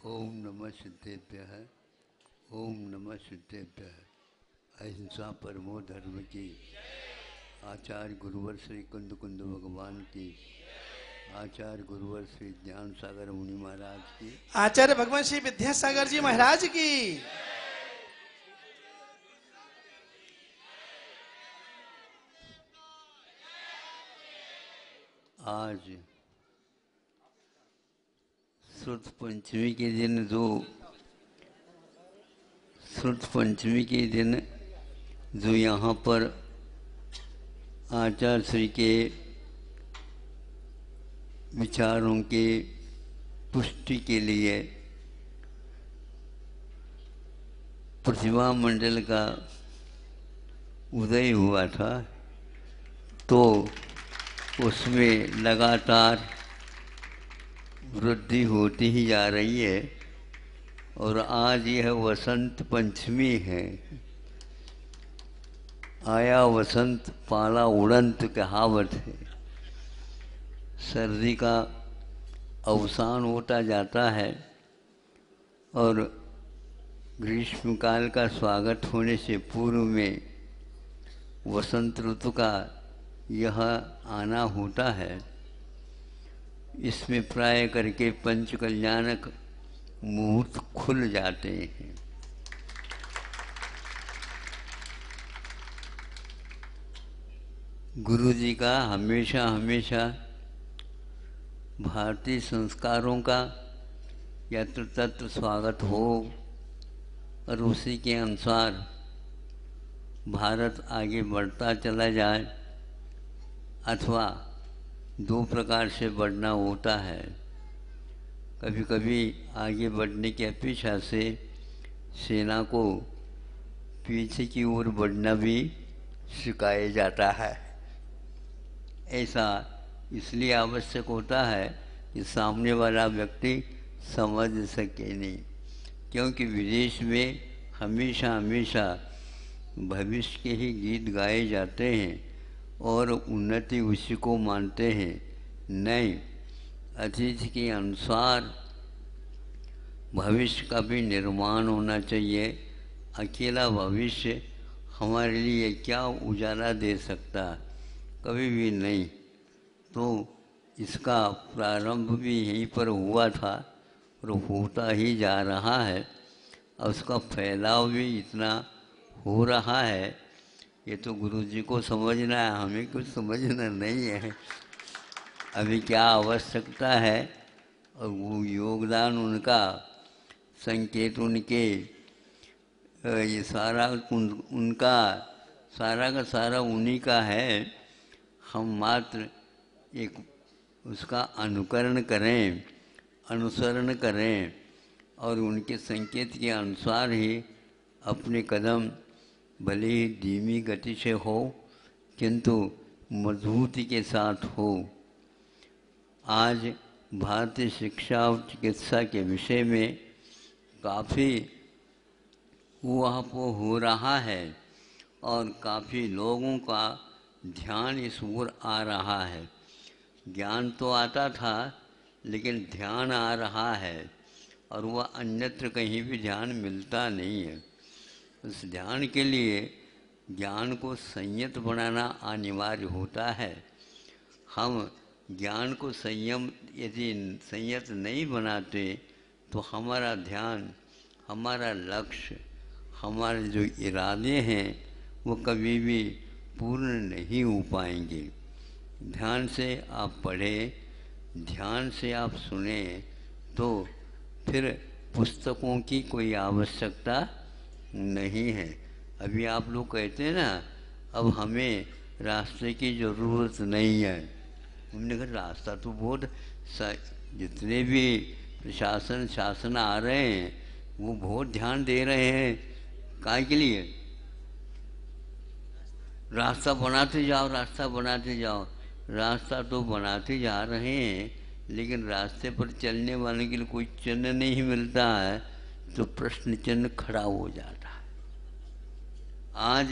ओम नमः सिद्धेभ्यः। ओम नमः सिद्धेभ्यः। अहिंसा परमो धर्म की। आचार्य गुरुवर श्री कुंद कुंद भगवान की। आचार्य गुरुवर श्री ज्ञान सागर मुनि महाराज की। आचार्य भगवान श्री विद्यासागर जी महाराज की। आज श्रुत पंचमी के दिन जो यहाँ पर आचार्य श्री के विचारों के पुष्टि के लिए प्रतिभा मंडल का उदय हुआ था, तो उसमें लगातार वृद्धि होती ही जा रही है। और आज यह वसंत पंचमी है। आया वसंत पाला उड़ंत कहावत है। सर्दी का अवसान होता जाता है और ग्रीष्मकाल का स्वागत होने से पूर्व में वसंत ऋतु का यह आना होता है। इसमें प्राय करके पंच कल्याणक मुहूर्त खुल जाते हैं। गुरु जी का हमेशा भारतीय संस्कारों का यत्र तत्र स्वागत हो और उसी के अनुसार भारत आगे बढ़ता चला जाए, अथवा दो प्रकार से बढ़ना होता है। कभी कभी आगे बढ़ने की अपेक्षा से सेना को पीछे की ओर बढ़ना भी सिखाया जाता है। ऐसा इसलिए आवश्यक होता है कि सामने वाला व्यक्ति समझ सके नहीं, क्योंकि विदेश में हमेशा भविष्य के ही गीत गाए जाते हैं और उन्नति उसी को मानते हैं। नहीं, अतीत के अनुसार भविष्य का भी निर्माण होना चाहिए। अकेला भविष्य हमारे लिए क्या उजाला दे सकता, कभी भी नहीं। तो इसका प्रारंभ भी यहीं पर हुआ था और होता ही जा रहा है और उसका फैलाव भी इतना हो रहा है। ये तो गुरु जी को समझना है, हमें कुछ समझना नहीं है। अभी क्या आवश्यकता है और वो योगदान उनका, संकेत उनके, ये सारा उनका सारा का सारा उन्हीं का है। हम मात्र एक उसका अनुकरण करें, अनुसरण करें और उनके संकेत के अनुसार ही अपने कदम भले ही धीमी गति से हो किंतु मजबूती के साथ हो। आज भारतीय शिक्षा और चिकित्सा के विषय में काफ़ी ऊहापोह हो रहा है और काफ़ी लोगों का ध्यान इस ओर आ रहा है। ज्ञान तो आता था लेकिन ध्यान आ रहा है और वह अन्यत्र कहीं भी ध्यान मिलता नहीं है। उस ध्यान के लिए ज्ञान को संयत बनाना अनिवार्य होता है। हम ज्ञान को यदि संयत नहीं बनाते तो हमारा ध्यान, हमारा लक्ष्य, हमारे जो इरादे हैं वो कभी भी पूर्ण नहीं हो पाएंगे। ध्यान से आप पढ़ें, ध्यान से आप सुने, तो फिर पुस्तकों की कोई आवश्यकता नहीं है। अभी आप लोग कहते हैं ना, अब हमें रास्ते की ज़रूरत नहीं है। हमने कहा रास्ता तो बहुत, जितने भी प्रशासन शासन आ रहे हैं वो बहुत ध्यान दे रहे हैं। काय के लिए? रास्ता बनाते जाओ, रास्ता बनाते जाओ। रास्ता तो बनाते जा रहे हैं लेकिन रास्ते पर चलने वाले के लिए कोई चिन्ह नहीं मिलता है, तो प्रश्न चिन्ह खड़ा हो जाता है। आज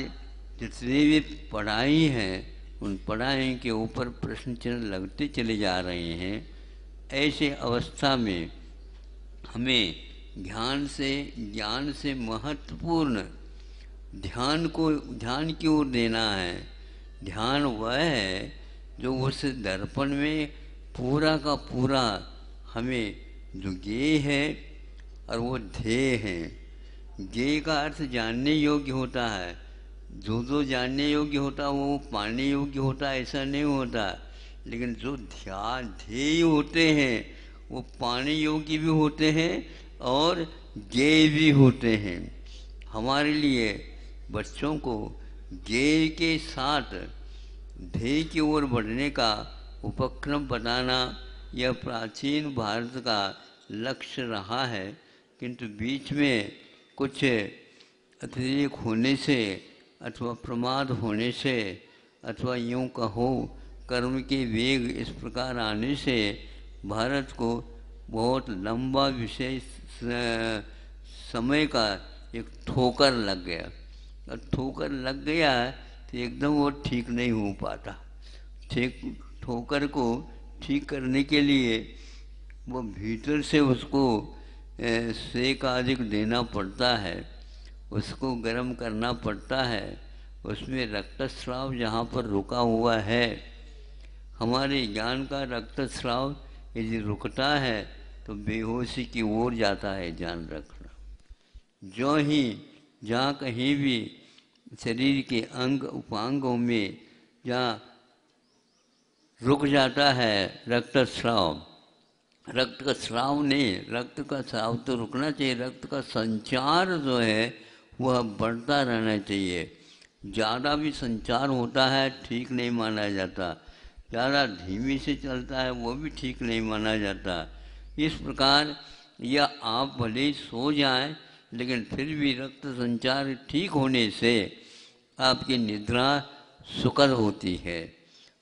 जितनी भी पढ़ाई है उन पढ़ाई के ऊपर प्रश्न चिन्ह लगते चले जा रहे हैं। ऐसे अवस्था में हमें ज्ञान से महत्वपूर्ण ध्यान की ओर देना है। ध्यान वह है जो उस दर्पण में पूरा का पूरा हमें जो ज्ञेय है और वो ध्येय है। ज्ञेय का अर्थ जानने योग्य होता है। जो जानने योग्य होता वो पाने योग्य होता, ऐसा नहीं होता। लेकिन जो ध्येय होते हैं वो पाने योग्य भी होते हैं और ज्ञेय भी होते हैं। हमारे लिए बच्चों को ज्ञेय के साथ ध्येय की ओर बढ़ने का उपक्रम बनाना यह प्राचीन भारत का लक्ष्य रहा है। किंतु बीच में कुछ अतिरेक होने से अथवा प्रमाद होने से अथवा यूँ कहो कर्म के वेग इस प्रकार आने से भारत को बहुत लंबा विषय समय का एक ठोकर लग गया। और ठोकर लग गया तो एकदम वो ठीक नहीं हो पाता। ठोकर को ठीक करने के लिए वो भीतर से उसको सेक अधिक देना पड़ता है, उसको गर्म करना पड़ता है। उसमें रक्तस्राव जहाँ पर रुका हुआ है, हमारे ज्ञान का रक्तस्राव यदि रुकता है तो बेहोशी की ओर जाता है। ध्यान रखना, जो ही जहाँ कहीं भी शरीर के अंग उपांगों में जहाँ रुक जाता है रक्तस्राव, रक्त का स्राव नहीं, रक्त का स्राव तो रुकना चाहिए, रक्त का संचार जो है वह बढ़ता रहना चाहिए। ज़्यादा भी संचार होता है ठीक नहीं माना जाता, ज़्यादा धीमी से चलता है वो भी ठीक नहीं माना जाता। इस प्रकार या आप भले सो जाएं लेकिन फिर भी रक्त संचार ठीक होने से आपकी निद्रा सुखद होती है।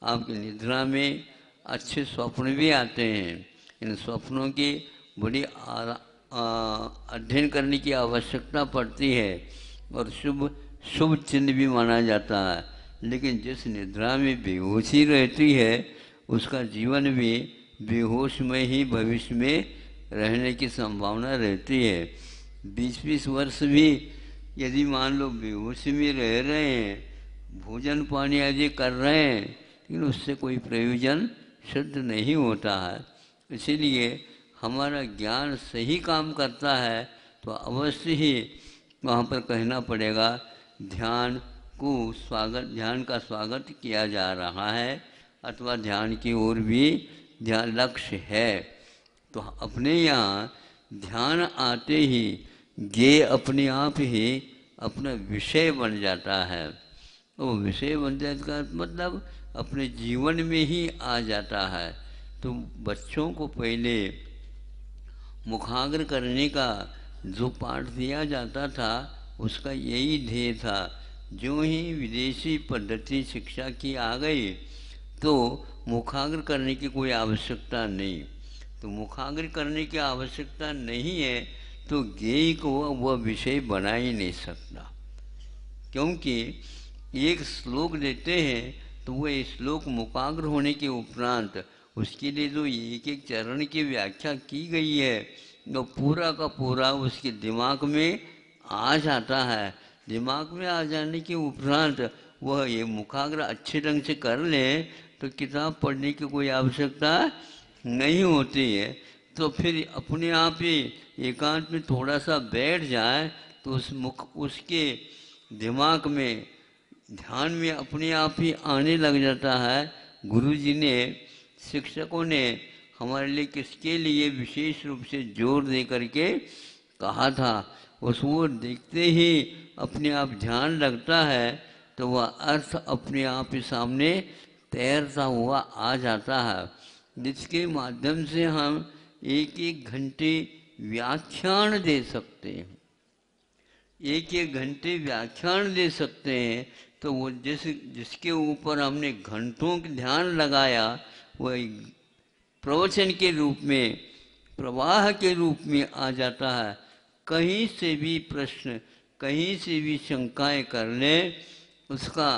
आपकी निद्रा में अच्छे स्वप्न भी आते हैं। इन स्वप्नों की बड़ी अध्ययन करने की आवश्यकता पड़ती है और शुभ चिन्ह भी माना जाता है। लेकिन जिस निद्रा में बेहोशी रहती है उसका जीवन भी बेहोश में ही भविष्य में रहने की संभावना रहती है। 20-20 वर्ष भी यदि मान लो बेहोशी में रह रहे हैं, भोजन पानी आदि कर रहे हैं, लेकिन उससे कोई प्रयोजन सिद्ध नहीं होता है। इसीलिए हमारा ज्ञान सही काम करता है तो अवश्य ही वहाँ पर कहना पड़ेगा ध्यान का स्वागत किया जा रहा है अथवा ध्यान की ओर भी ध्यान लक्ष्य है। तो अपने यहाँ ध्यान आते ही ये अपने आप ही अपना विषय बन जाता है। वो विषय बन जाने का मतलब अपने जीवन में ही आ जाता है। तो बच्चों को पहले मुखाग्र करने का जो पाठ दिया जाता था उसका यही ध्येय था। जो ही विदेशी पद्धति शिक्षा की आ गई तो मुखाग्र करने की कोई आवश्यकता नहीं। तो मुखाग्र करने की आवश्यकता नहीं है तो ज्ञेय को वह विषय बना ही नहीं सकता। क्योंकि एक श्लोक देते हैं तो वह श्लोक मुखाग्र होने के उपरांत उसके लिए जो एक एक चरण की व्याख्या की गई है वो पूरा का पूरा उसके दिमाग में आ जाता है। दिमाग में आ जाने के उपरांत वह ये मुखाग्र अच्छे ढंग से कर ले तो किताब पढ़ने की कोई आवश्यकता नहीं होती है। तो फिर अपने आप ही एकांत में थोड़ा सा बैठ जाए तो उसके दिमाग में ध्यान में अपने आप ही आने लग जाता है। गुरुजी ने शिक्षकों ने हमारे लिए किसके लिए विशेष रूप से जोर दे करके कहा था, उसको देखते ही अपने आप ध्यान लगता है तो वह अर्थ अपने आप ही सामने तैरता हुआ आ जाता है, जिसके माध्यम से हम 1-1 घंटे व्याख्यान दे सकते हैं। 1-1 घंटे व्याख्यान दे सकते हैं तो वो जिसके ऊपर हमने घंटों का ध्यान लगाया वह प्रवचन के रूप में प्रवाह के रूप में आ जाता है। कहीं से भी प्रश्न कहीं से भी शंकाएं कर लें उसका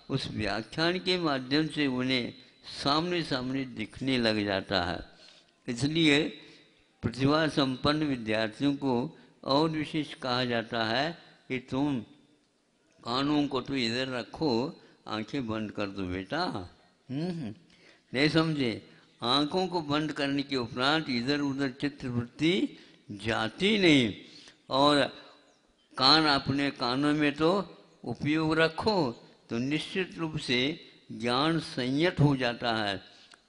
उस व्याख्यान के माध्यम से उन्हें सामने सामने दिखने लग जाता है। इसलिए प्रतिभा संपन्न विद्यार्थियों को और विशेष कहा जाता है कि तुम कानों को तो इधर रखो, आंखें बंद कर दो बेटा। नहीं समझे? आंखों को बंद करने के उपरांत इधर उधर चित्रवृत्ति जाती नहीं, और कान अपने कानों में तो उपयोग रखो, तो निश्चित रूप से ज्ञान संयत हो जाता है।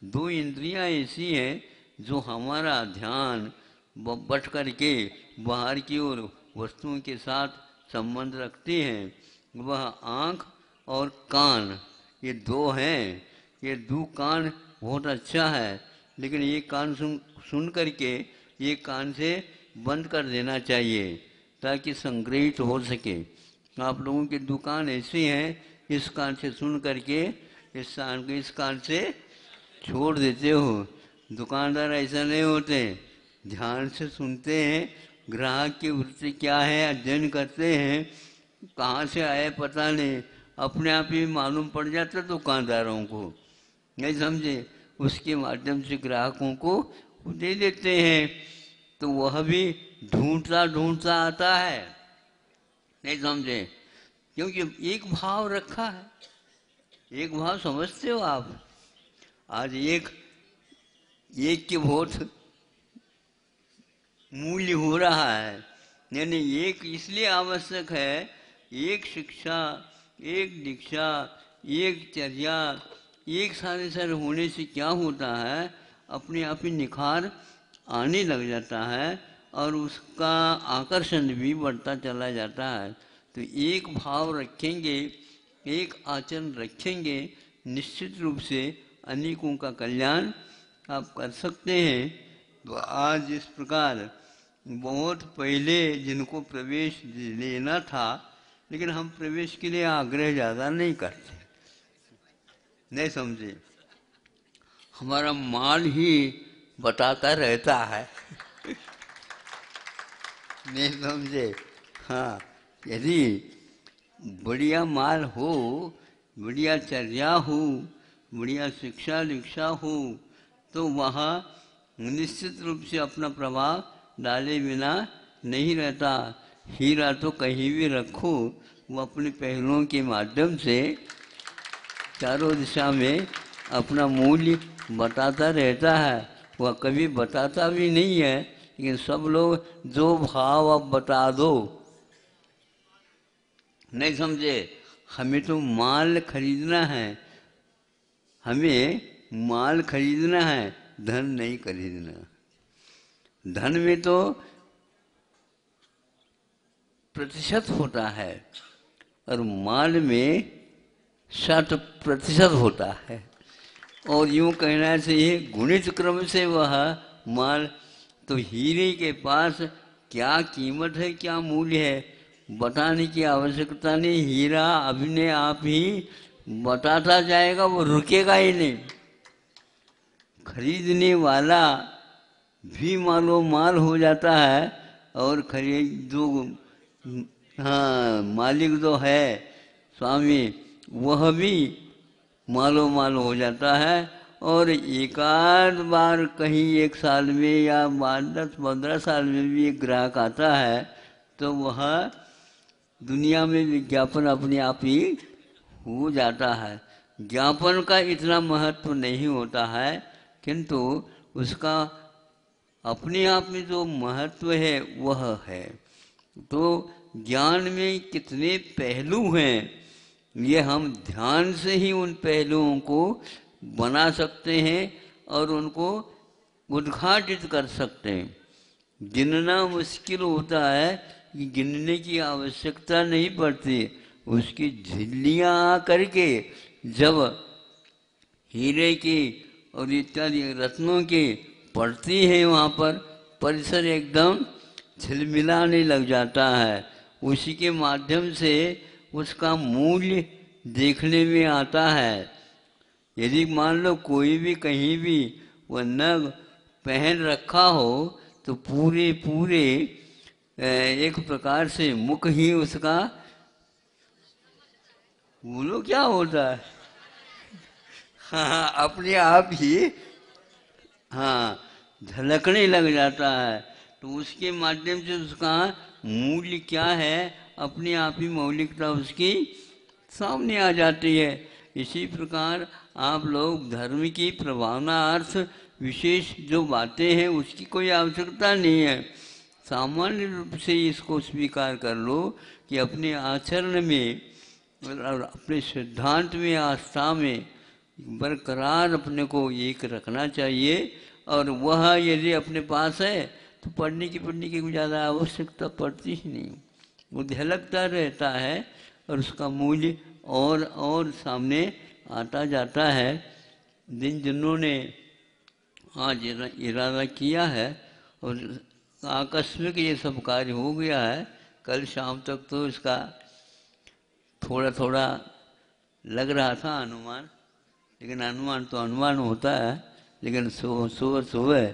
दो इंद्रियां ऐसी हैं जो हमारा ध्यान बट करके बाहर की ओर वस्तुओं के साथ संबंध रखती हैं। वह आँख और कान, ये दो हैं। ये दो कान बहुत अच्छा है, लेकिन ये कान सुन करके ये कान से बंद कर देना चाहिए ताकि संग्रहित हो सके। आप लोगों की दुकान ऐसी हैं, इस कान से सुन करके इस कान से छोड़ देते हो। दुकानदार ऐसा नहीं होते, ध्यान से सुनते हैं, ग्राहक की वृत्ति क्या है अध्ययन करते हैं, कहाँ से आए पता नहीं, अपने आप ही मालूम पड़ जाता दुकानदारों को। नहीं समझे? उसके माध्यम से ग्राहकों को दे देते हैं, तो वह भी ढूंढता ढूंढता आता है। नहीं समझे? क्योंकि एक भाव रखा है। एक भाव समझते हो आप? आज एक के बहुत मूल्य हो रहा है, यानी एक इसलिए आवश्यक है। एक शिक्षा, एक दीक्षा, एक चर्या, एक सारे होने से क्या होता है, अपने आप ही निखार आने लग जाता है और उसका आकर्षण भी बढ़ता चला जाता है। तो एक भाव रखेंगे, एक आचरण रखेंगे, निश्चित रूप से अनेकों का कल्याण आप कर सकते हैं। तो आज इस प्रकार बहुत पहले जिनको प्रवेश लेना था, लेकिन हम प्रवेश के लिए आग्रह ज़्यादा नहीं करते। नहीं समझे? हमारा माल ही बताता रहता है। नहीं समझे? हाँ, यदि बढ़िया माल हो, बढ़िया चर्या हो, बढ़िया शिक्षा दीक्षा हो, तो वहाँ निश्चित रूप से अपना प्रभाव डाले बिना नहीं रहता। हीरा तो कहीं भी रखो, वो अपने पहलुओं के माध्यम से चारों दिशा में अपना मूल्य बताता रहता है। वह कभी बताता भी नहीं है, लेकिन सब लोग जो भाव अब बता दो। नहीं समझे? हमें तो माल खरीदना है, हमें माल खरीदना है, धन नहीं खरीदना। धन में तो प्रतिशत होता है और माल में 60% होता है। और यूँ कहना चाहिए गुणित क्रम से वह माल, तो हीरे के पास क्या कीमत है, क्या मूल्य है, बताने की आवश्यकता नहीं। हीरा अपने आप ही बताता जाएगा, वो रुकेगा ही नहीं। खरीदने वाला भी मालो माल हो जाता है, और खरीद जो मालिक जो है स्वामी, वह भी मालो माल हो जाता है। और एकाध बार कहीं एक साल में या 10-15 साल में भी एक ग्राहक आता है, तो वह दुनिया में विज्ञापन अपने आप ही हो जाता है। ज्ञापन का इतना महत्व नहीं होता है, किंतु उसका अपने आप में जो महत्व है वह है। तो ज्ञान में कितने पहलू हैं, ये हम ध्यान से ही उन पहलुओं को बना सकते हैं और उनको उद्घाटित कर सकते हैं। गिनना मुश्किल होता है, कि गिनने की आवश्यकता नहीं पड़ती। उसकी झिल्लियाँ आकर के जब हीरे की और इत्यादि रत्नों की पड़ती है, वहाँ पर परिसर एकदम झिलमिलाने लग जाता है। उसी के माध्यम से उसका मूल्य देखने में आता है। यदि मान लो कोई भी कहीं भी वह नग पहन रखा हो, तो पूरे एक प्रकार से मुख ही उसका, बोलो क्या होता है, हाँ अपने आप ही, हाँ झलकने लग जाता है, तो उसके माध्यम से उसका मूल्य क्या है अपने आप ही मौलिकता उसकी सामने आ जाती है। इसी प्रकार आप लोग धर्म की प्रभावना अर्थ विशेष जो बातें हैं उसकी कोई आवश्यकता नहीं है, सामान्य रूप से इसको स्वीकार कर लो कि अपने आचरण में और अपने सिद्धांत में आस्था में बरकरार अपने को एक रखना चाहिए। और वह यदि अपने पास है तो पढ़ने की कोई ज़्यादा आवश्यकता पड़ती ही नहीं, वो झलकता रहता है और उसका मूल्य और सामने आता जाता है। जिन्होंने आज इरादा किया है और आकस्मिक ये सब कार्य हो गया है, कल शाम तक तो इसका थोड़ा थोड़ा लग रहा था अनुमान, लेकिन अनुमान तो अनुमान होता है, लेकिन सुबह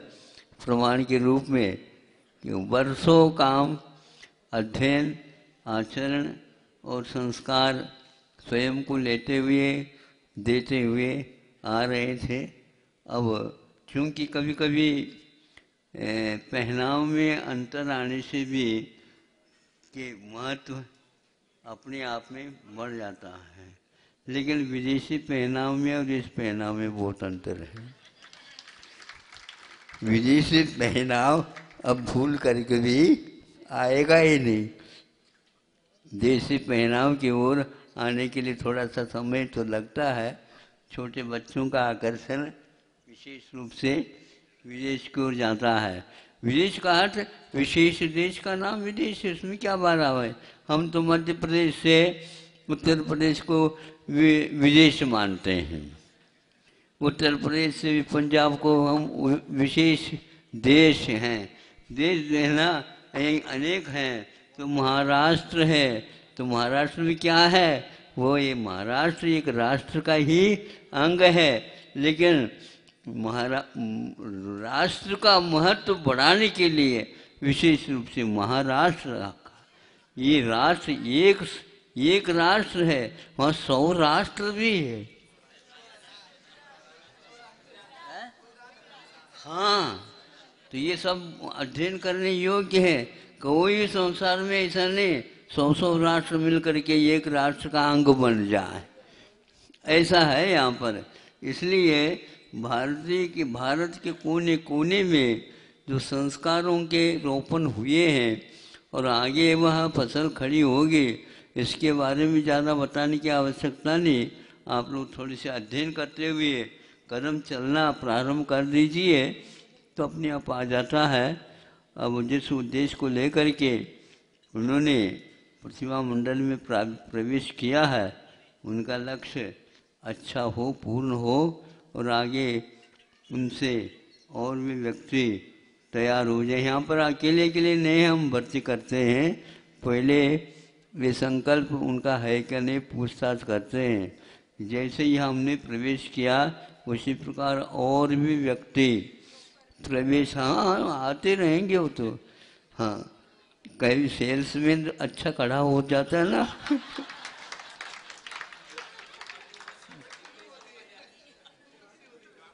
प्रमाण के रूप में कि वर्षों काम अध्ययन आचरण और संस्कार स्वयं को लेते हुए देते हुए आ रहे थे। अब क्योंकि कभी कभी पहनाव में अंतर आने से भी के महत्व अपने आप में बढ़ जाता है, लेकिन विदेशी पहनाव में और इस पहनाव में बहुत अंतर है। विदेशी पहनाव अब भूल करके भी आएगा ही नहीं, देसी पहनाव की ओर आने के लिए थोड़ा सा समय तो लगता है। छोटे बच्चों का आकर्षण विशेष रूप से विदेश की ओर जाता है। विदेश का अर्थ विशेष देश का नाम विदेश है, उसमें क्या बात है। हम तो मध्य प्रदेश से उत्तर प्रदेश को विदेश मानते हैं, उत्तर प्रदेश से भी पंजाब को हम विशेष देश हैं। देश देना अनेक हैं, तो महाराष्ट्र है, तो महाराष्ट्र में क्या है, वो ये महाराष्ट्र एक राष्ट्र का ही अंग है, लेकिन राष्ट्र का महत्व बढ़ाने के लिए विशेष रूप से महाराष्ट्र ये राष्ट्र एक राष्ट्र है, वहाँ 100 राष्ट्र भी है। हाँ, तो ये सब अध्ययन करने योग्य है। कोई संसार में ऐसा नहीं 100 राष्ट्र मिल करके एक राष्ट्र का अंग बन जाए, ऐसा है यहाँ पर। इसलिए भारत के कोने कोने में जो संस्कारों के रोपण हुए हैं और आगे वह फसल खड़ी होगी, इसके बारे में ज़्यादा बताने की आवश्यकता नहीं। आप लोग थोड़ी सी अध्ययन करते हुए कदम चलना प्रारंभ कर दीजिए तो अपने आप आ जाता है। अब जिस उद्देश्य को लेकर के उन्होंने प्रतिमा मंडल में प्रवेश किया है, उनका लक्ष्य अच्छा हो, पूर्ण हो और आगे उनसे और भी व्यक्ति तैयार हो जाए। यहाँ पर अकेले नहीं हम भर्ती करते हैं, पहले वे संकल्प उनका है क्या नहीं पूछताछ करते हैं। जैसे ही हमने प्रवेश किया उसी प्रकार और भी व्यक्ति प्रवेश आते रहेंगे। वो तो हाँ, कहीं सेल्स में अच्छा खड़ा हो जाता है ना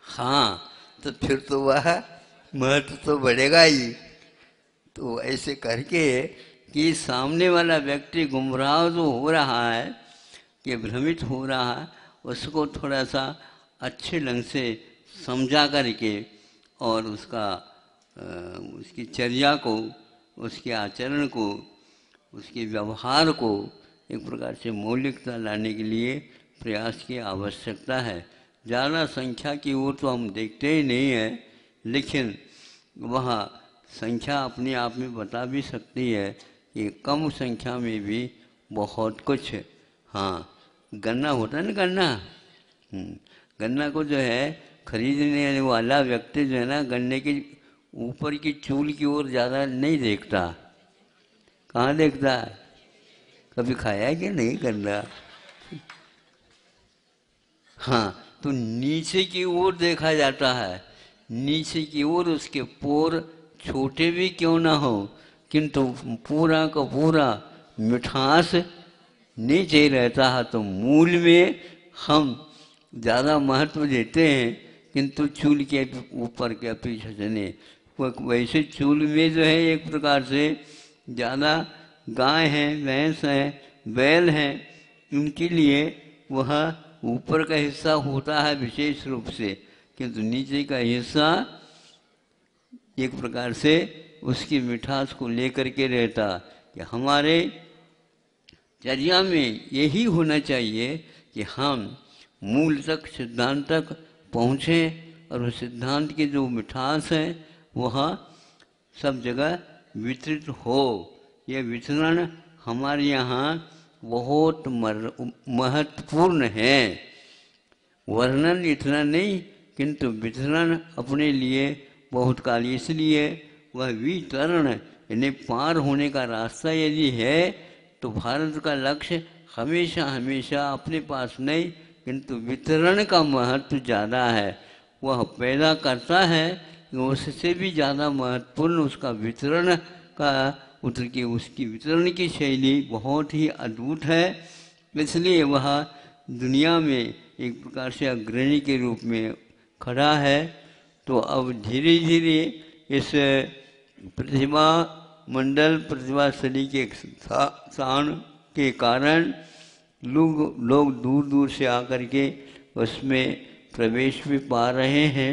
हाँ, तो फिर तो वह महत्व तो बढ़ेगा ही। तो ऐसे करके कि सामने वाला व्यक्ति गुमराह जो हो रहा है, कि भ्रमित हो रहा है, उसको थोड़ा सा अच्छे ढंग से समझा करके और उसकी चर्या को, उसके आचरण को, उसके व्यवहार को एक प्रकार से मौलिकता लाने के लिए प्रयास की आवश्यकता है। ज़्यादा संख्या की ओर तो हम देखते ही नहीं हैं, लेकिन वह संख्या अपने आप में बता भी सकती है कि कम संख्या में भी बहुत कुछ है। हाँ, गन्ना होता है ना, गन्ना को जो है खरीदने वाला व्यक्ति जो है ना, गन्ने के ऊपर की चूल की ओर ज़्यादा नहीं देखता। कहाँ देखता है? कभी खाया है कि नहीं गन्ना? हाँ, तो नीचे की ओर देखा जाता है, नीचे की ओर उसके पोर छोटे भी क्यों ना हो, किंतु पूरा का पूरा मिठास नीचे रहता है। तो मूल में हम ज़्यादा महत्व देते हैं किंतु चूल के ऊपर के पीछे चने। वैसे चूल में जो है एक प्रकार से ज़्यादा गाय हैं, भैंस हैं, बैल हैं, उनके लिए वह ऊपर का हिस्सा होता है विशेष रूप से, किंतु नीचे का हिस्सा एक प्रकार से उसकी मिठास को लेकर के रहता। कि हमारे चर्या में यही होना चाहिए कि हम मूल तक, सिद्धांत तक पहुँचें और उस सिद्धांत की जो मिठास है वह सब जगह वितरित हो। यह वितरण हमारे यहाँ बहुत महत्वपूर्ण है। वर्णन इतना नहीं, किंतु वितरण अपने लिए बहुत काल। इसलिए वह वितरण यानी पार होने का रास्ता यदि है तो भारत का लक्ष्य हमेशा हमेशा अपने पास नहीं, किंतु वितरण का महत्व ज़्यादा है। वह पैदा करता है, उससे भी ज़्यादा महत्वपूर्ण उसका वितरण का उसकी वितरण की शैली बहुत ही अद्भुत है। इसलिए वह दुनिया में एक प्रकार से अग्रणी के रूप में खड़ा है। तो अब धीरे धीरे इस प्रतिभा मंडल, प्रतिभास्थली के स्थान के कारण लोग दूर दूर से आकर के उसमें प्रवेश भी पा रहे हैं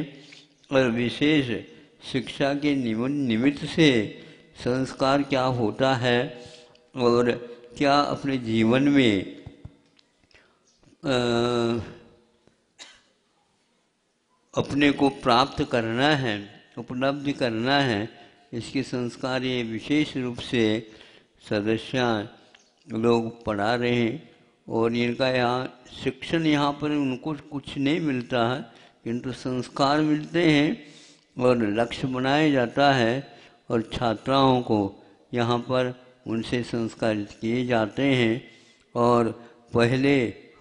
और विशेष शिक्षा के निमित्त से संस्कार क्या होता है और क्या अपने जीवन में अपने को प्राप्त करना है, उपलब्धि करना है, इसके संस्कार ये विशेष रूप से सदस्य लोग पढ़ा रहे हैं। और इनका यहाँ शिक्षण यहाँ पर उनको कुछ नहीं मिलता है, किंतु संस्कार मिलते हैं और लक्ष्य बनाया जाता है और छात्राओं को यहाँ पर उनसे संस्कारित किए जाते हैं। और पहले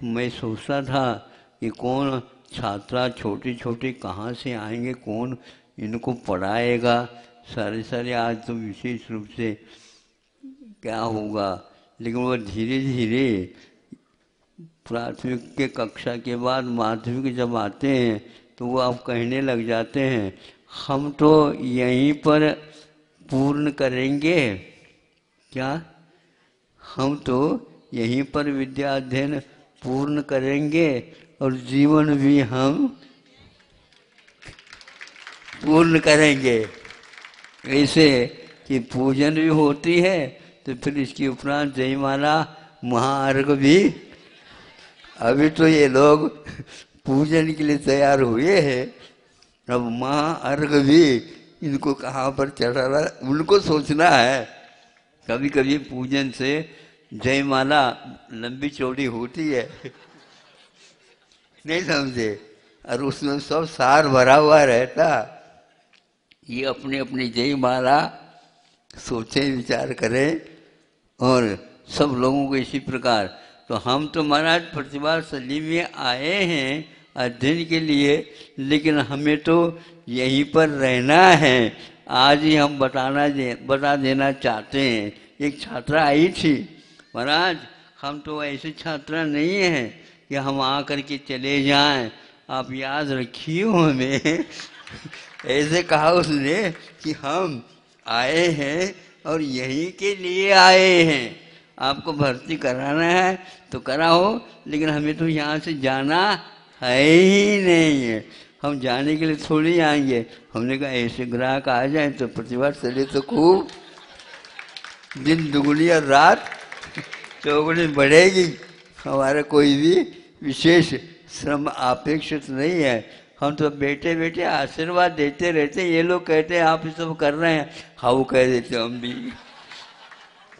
मैं सोचता था कि कौन छात्रा छोटे छोटे कहाँ से आएंगे, कौन इनको पढ़ाएगा, सारे आज तो विशेष रूप से क्या होगा। लेकिन वह धीरे धीरे प्राथमिक के कक्षा के बाद माध्यमिक जब आते हैं तो वो आप कहने लग जाते हैं हम तो यहीं पर पूर्ण करेंगे, क्या हम तो यहीं पर विद्या अध्ययन पूर्ण करेंगे और जीवन भी हम पूर्ण करेंगे। ऐसे कि पूजन भी होती है तो फिर इसके उपरांत जयमाला महाअर्घ भी। अभी तो ये लोग पूजन के लिए तैयार हुए हैं, अब महाअर्घ भी इनको कहाँ पर चढ़ाना उनको सोचना है। कभी कभी पूजन से जयमाला लंबी चौड़ी होती है, नहीं समझे, और उसमें सब सार भरा हुआ रहता। ये अपने अपनी जयमाला सोचें, विचार करें और सब लोगों को इसी प्रकार। तो हम तो महाराज प्रतिभास्थली में आए हैं अध्ययन के लिए, लेकिन हमें तो यहीं पर रहना है। आज ही हम बता देना चाहते हैं। एक छात्रा आई थी, महाराज हम तो ऐसे छात्रा नहीं हैं कि हम आकर के चले जाएं, आप याद रखिए हमें। ऐसे कहा उसने कि हम आए हैं और यहीं के लिए आए हैं, आपको भर्ती कराना है तो कराओ, लेकिन हमें तो यहाँ से जाना है ही नहीं है, हम जाने के लिए थोड़ी आएंगे। हमने कहा ऐसे ग्राहक आ जाए तो प्रतिभास्थली तो खूब दिन दुगुनी और रात चौगुनी बढ़ेगी। हमारा कोई भी विशेष श्रम अपेक्षित नहीं है, हम तो बैठे बैठे आशीर्वाद देते रहते। ये लोग कहते हैं आप ये सब कर रहे हैं, हाँ वो कह देते हम भी।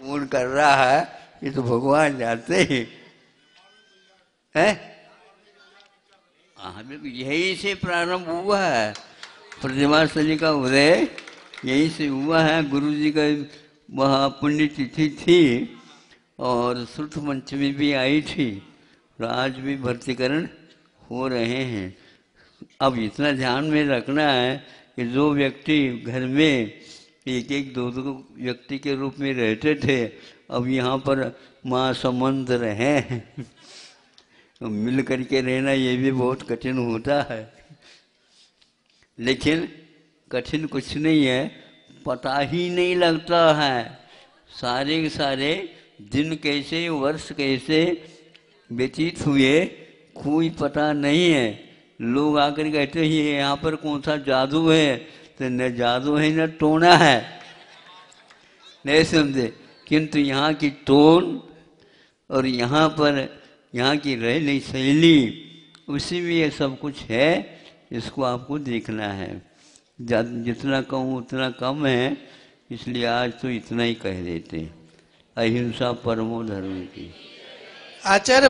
कौन कर रहा है ये तो भगवान जानते हैं। हमें यही से प्रारंभ हुआ है, प्रतिभास्थली का उदय यहीं से हुआ है। गुरु जी का वह पुण्य तिथि थी और श्रुत पंचमी भी आई थी, और आज भी भर्तीकरण हो रहे हैं। अब इतना ध्यान में रखना है कि जो व्यक्ति घर में एक एक दो दो व्यक्ति के रूप में रहते थे, अब यहाँ पर माँ संबंध रहे हैं। तो मिल करके रहना ये भी बहुत कठिन होता है। लेकिन कठिन कुछ नहीं है, पता ही नहीं लगता है। सारे के सारे दिन कैसे, वर्ष कैसे व्यतीत हुए कोई पता नहीं है। लोग आकर कहते हैं यहाँ पर कौन सा जादू है, तो न जादू है न टोना है, नहीं समझे। किंतु यहाँ की टोन और यहाँ पर यहाँ की रहने शैली, उसी में ये सब कुछ है। इसको आपको देखना है। जितना कहूँ उतना कम है, इसलिए आज तो इतना ही कह देते हैं। अहिंसा परमो धर्म की। आचार्य